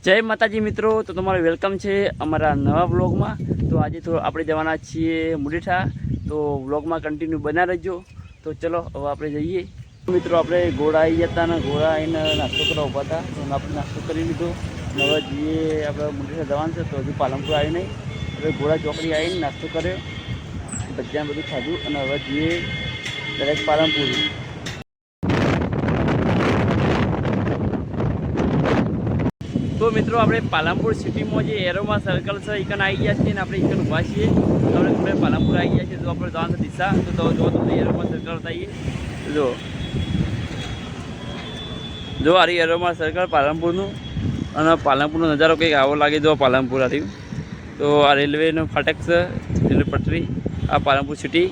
જય માતાજી મિત્રો, તો તમારું વેલકમ છે અમારા નવા વ્લોગમાં। તો આજે તો આપણે જવાના છીએ મુંડેઠા, તો વ્લોગમાં કન્ટિન્યુ બના રહેજો। તો ચલો હવે આપણે જઈએ। મિત્રો આપણે ઘોડા આવી ગયા હતા ને ઘોડા આવીને નાસ્તો કરવા ઊભા હતા, તો આપણે નાસ્તો કરી લીધો અને હવે જઈએ આપણે મુંડેઠા જવાનું છે। તો હજુ પાલનપુર આવી નહીં, હવે ઘોડા ચોકડી આવીને નાસ્તો કર્યો, ભજીયા બધું ખાધું અને હવે જઈએ ડાયરેક્ટ પાલનપુર। તો મિત્રો આપણે પાલનપુર સિટીમાં જે એરોમા સર્કલ છે એકન આવી ગયા છીએ ને આપણે એકન ઊભા છીએ। આપણે પાલનપુર આવી ગયા છીએ, તો આપણે જવાનું દિશા તો જો તમને એરોમા સર્કલ થઈએ જો આ એરોમા સર્કલ પાલનપુરનું, અને પાલનપુરનો નજારો કંઈક આવો લાગે જો પાલનપુર આવ્યું। તો આ રેલવેનો ફાટક છે, રેલવે પટરી આ પાલનપુર સિટી,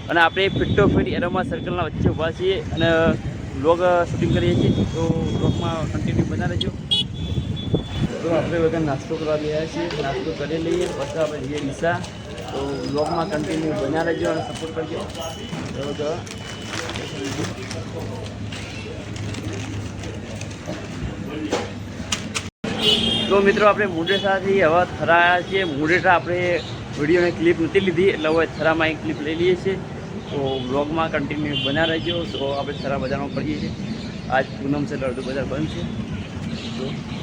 અને આપણે ફિટ્ટો ફિટ એરોમા સર્કલના વચ્ચે ઊભા છીએ અને વ્લોગ શૂટિંગ કરીએ છીએ। તો વ્લોગમાં કન્ટિન્યુ બના રહેજો। તો આપણે બધા નાસ્તો કરવા ગયા છીએ, નાસ્તો કરી લઈએ પછી આપણે જઈએ ડીસા। તો બ્લોગમાં કન્ટિન્યુ બન્યા રહેજો અને સપોર્ટ કરજો। તો મિત્રો આપણે મુંડેઠાથી હવે થરા આવ્યા છીએ। મુંડેઠા આપણે વિડીયોની ક્લિપ નથી લીધી એટલે હવે થરામાં એક ક્લિપ લઈ લઈએ છીએ। તો બ્લોગમાં કન્ટિન્યુ બન્યા રહેજો। તો આપણે થરા બજારમાં પડીએ છીએ, આજ પૂનમ છે એટલે અડધું બજાર બંધ છે। તો